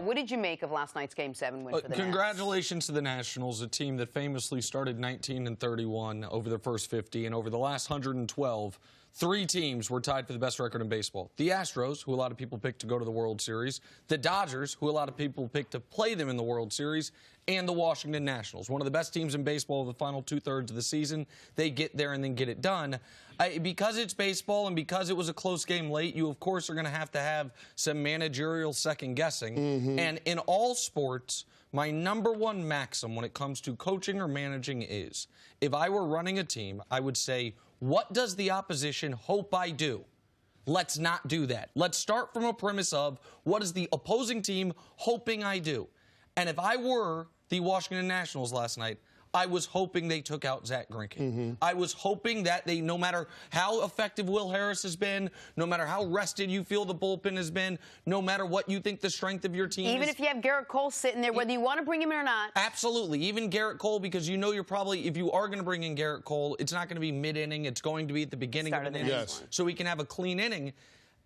What did you make of last night's Game 7 win for the Nats? Congratulations to the Nationals, a team that famously started 19-31 over their first 50, and over the last 112, 3 teams were tied for the best record in baseball. The Astros, who a lot of people picked to go to the World Series, the Dodgers, who a lot of people picked to play them in the World Series, and the Washington Nationals. One of the best teams in baseball of the final 2/3 of the season. They get there and then get it done. Because it's baseball and because it was a close game late, you, of course, are going to have some managerial second-guessing. And in all sports, my #1 maxim when it comes to coaching or managing is, if I were running a team, I would say, what does the opposition hope I do? Let's not do that. Let's start from a premise of, what is the opposing team hoping I do? And if I were the Washington Nationals last night, I was hoping they took out Zach Greinke. I was hoping that they, no matter how effective Will Harris has been, no matter how rested you feel the bullpen has been, no matter what you think the strength of your team is. Even if you have Garrett Cole sitting there, whether you want to bring him in or not. Absolutely. Even Garrett Cole, because you know you're probably, if you are going to bring in Garrett Cole, it's not going to be mid-inning. It's going to be at the beginning of the inning. So we can have a clean inning.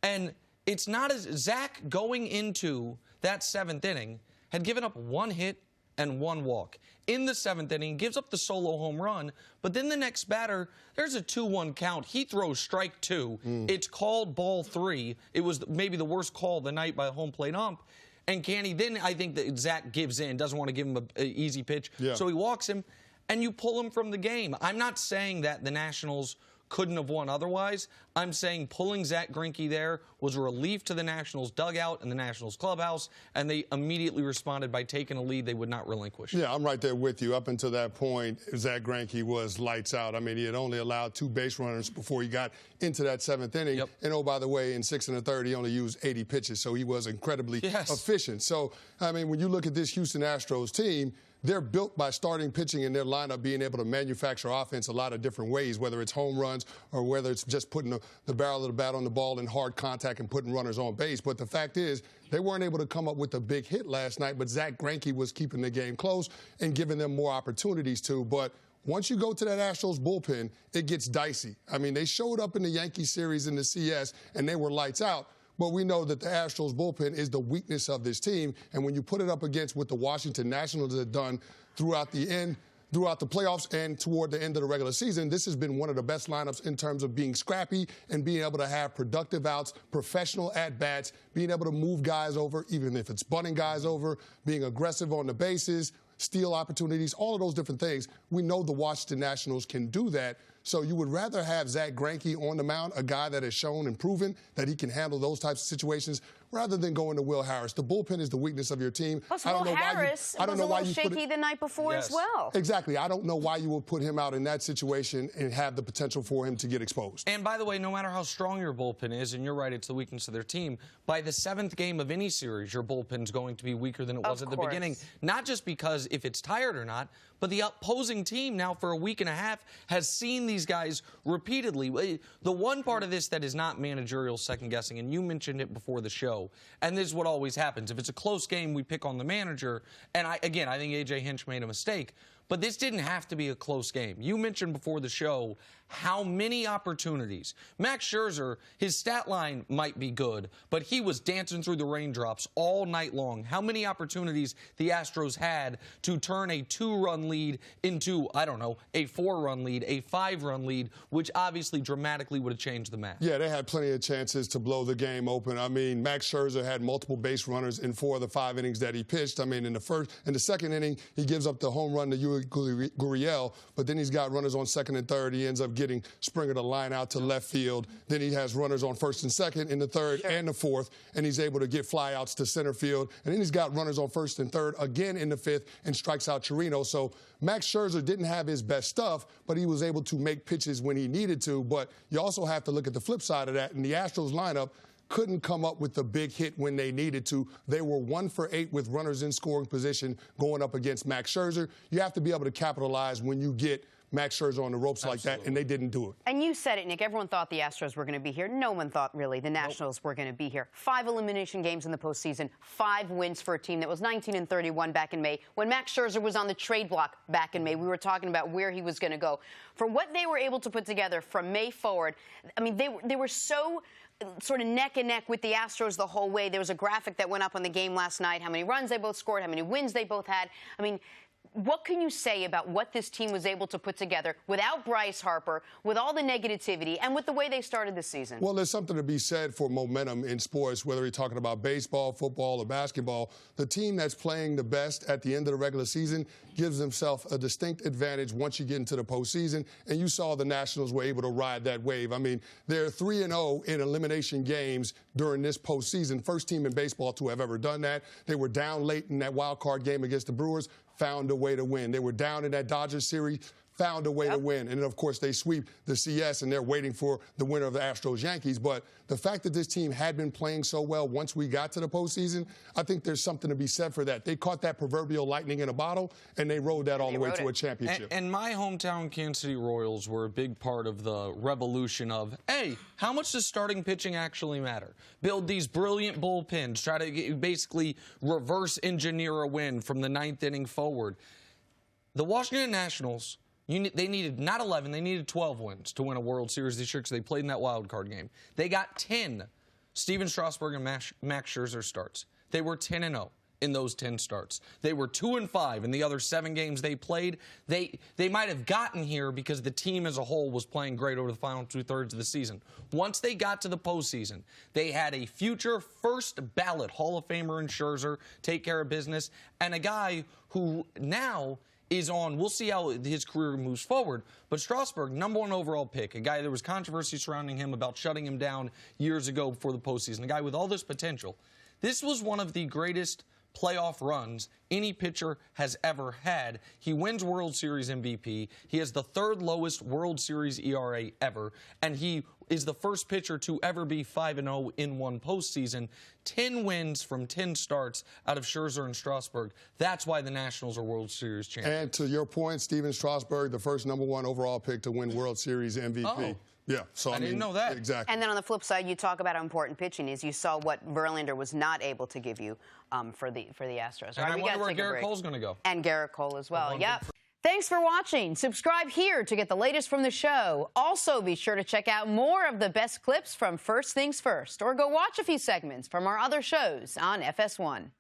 And it's not as Zach going into that 7th inning had given up 1 hit and 1 walk. In the 7th inning, gives up the solo home run, but then the next batter, there's a 2-1 count. He throws strike 2. It's called ball 3. It was maybe the worst call of the night by a home plate ump. And Canty, then I think that Zach gives in, doesn't want to give him an easy pitch, so he walks him, and you pull him from the game. I'm not saying that the Nationals couldn't have won otherwise. I'm saying pulling Zach Greinke there was a relief to the Nationals dugout and the Nationals clubhouse, and they immediately responded by taking a lead they would not relinquish. Yeah, I'm right there with you. Up until that point, Zach Greinke was lights out. I mean, he had only allowed 2 base runners before he got into that 7th inning. And oh, by the way, in 6 1/3, he only used 80 pitches, so he was incredibly efficient. So, I mean, when you look at this Houston Astros team, they're built by starting pitching in their lineup being able to manufacture offense a lot of different ways, whether it's home runs or whether it's just putting the barrel of the bat on the ball in hard contact and putting runners on base. But the fact is, they weren't able to come up with a big hit last night, but Zach Greinke was keeping the game close and giving them more opportunities to. But once you go to that Astros bullpen, it gets dicey. I mean, they showed up in the Yankee series in the CS, and they were lights out. But we know that the Astros bullpen is the weakness of this team. And when you put it up against what the Washington Nationals have done throughout the playoffs and toward the end of the regular season, this has been one of the best lineups in terms of being scrappy and being able to have productive outs, professional at-bats, being able to move guys over, even if it's bunting guys over, being aggressive on the bases, steal opportunities, all of those different things. We know the Washington Nationals can do that. So you would rather have Zach Greinke on the mound, a guy that has shown and proven that he can handle those types of situations, rather than going to Will Harris. The bullpen is the weakness of your team. Plus, Will Harris was a little shaky the night before as well. Exactly. I don't know why you would put him out in that situation and have the potential for him to get exposed. And by the way, no matter how strong your bullpen is, and you're right, it's the weakness of their team, by the 7th game of any series, your bullpen's going to be weaker than it was at the beginning. Not just because if it's tired or not, but the opposing team now for a week and a half has seen these guys repeatedly. The one part of this that is not managerial second-guessing, and you mentioned it before the show, and this is what always happens. If it's a close game, we pick on the manager. And I think A.J. Hinch made a mistake. But this didn't have to be a close game. You mentioned before the show how many opportunities. Max Scherzer, his stat line might be good, but he was dancing through the raindrops all night long. How many opportunities the Astros had to turn a 2-run lead into, I don't know, a 4-run lead, a 5-run lead, which obviously dramatically would have changed the match. Yeah, they had plenty of chances to blow the game open. I mean, Max Scherzer had multiple base runners in 4 of the 5 innings that he pitched. I mean, in the 2nd inning, he gives up the home run to Gurriel, but then he's got runners on 2nd and 3rd. He ends up getting Springer to line out to left field. Then he has runners on 1st and 2nd in the 3rd and the 4th, and he's able to get flyouts to center field. And then he's got runners on 1st and 3rd again in the 5th and strikes out Chirino. So Max Scherzer didn't have his best stuff, but he was able to make pitches when he needed to. But you also have to look at the flip side of that. In the Astros lineup, couldn't come up with the big hit when they needed to. They were 1 for 8 with runners in scoring position going up against Max Scherzer. You have to be able to capitalize when you get Max Scherzer on the ropes like that, and they didn't do it. And you said it, Nick. Everyone thought the Astros were going to be here. No one thought, really, the Nationals were going to be here. 5 elimination games in the postseason, 5 wins for a team that was 19-31 back in May. When Max Scherzer was on the trade block back in May, we were talking about where he was going to go. For what they were able to put together from May forward, I mean, they were so sort of neck and neck with the Astros the whole way. There was a graphic that went up on the game last night, how many runs they both scored, how many wins they both had. I mean, what can you say about what this team was able to put together without Bryce Harper, with all the negativity, and with the way they started the season? Well, there's something to be said for momentum in sports, whether you're talking about baseball, football, or basketball. The team that's playing the best at the end of the regular season gives themselves a distinct advantage once you get into the postseason, and you saw the Nationals were able to ride that wave. I mean, they're 3-0 in elimination games during this postseason. First team in baseball to have ever done that. They were down late in that wild card game against the Brewers, found a way to win. They were down in that Dodgers series, found a way to win. And then, of course, they sweep the CS, and they're waiting for the winner of the Astros-Yankees. But the fact that this team had been playing so well once we got to the postseason, I think there's something to be said for that. They caught that proverbial lightning in a bottle, and they rode that all the way to a championship. And my hometown Kansas City Royals were a big part of the revolution of, hey, how much does starting pitching actually matter? Build these brilliant bullpens, try to basically reverse engineer a win from the ninth inning forward. The Washington Nationals, they needed not 11, they needed 12 wins to win a World Series this year because they played in that wild card game. They got 10 Steven Strasburg and Max Scherzer starts. They were 10-0 in those 10 starts. They were 2-5 in the other 7 games they played. They might have gotten here because the team as a whole was playing great over the final 2/3 of the season. Once they got to the postseason, they had a future first ballot Hall of Famer in Scherzer take care of business, and a guy who now is on, we'll see how his career moves forward, but Strasburg, #1 overall pick, a guy there was controversy surrounding him about shutting him down years ago before the postseason, a guy with all this potential. This was one of the greatest playoff runs any pitcher has ever had. He wins World Series MVP. He has the 3rd lowest World Series ERA ever, and he is the first pitcher to ever be 5-0 in one postseason. 10 wins from 10 starts out of Scherzer and Strasburg. That's why the Nationals are World Series champions. And to your point, Steven Strasburg, the first #1 overall pick to win World Series MVP. Oh. Yeah, so I didn't know that. Exactly. And then on the flip side, you talk about how important pitching is. You saw what Verlander was not able to give you for the Astros. And I wonder where Garrett Cole's going to go. And Garrett Cole as well. Yep. Thanks for watching. Subscribe here to get the latest from the show. Also, be sure to check out more of the best clips from First Things First, or go watch a few segments from our other shows on FS1.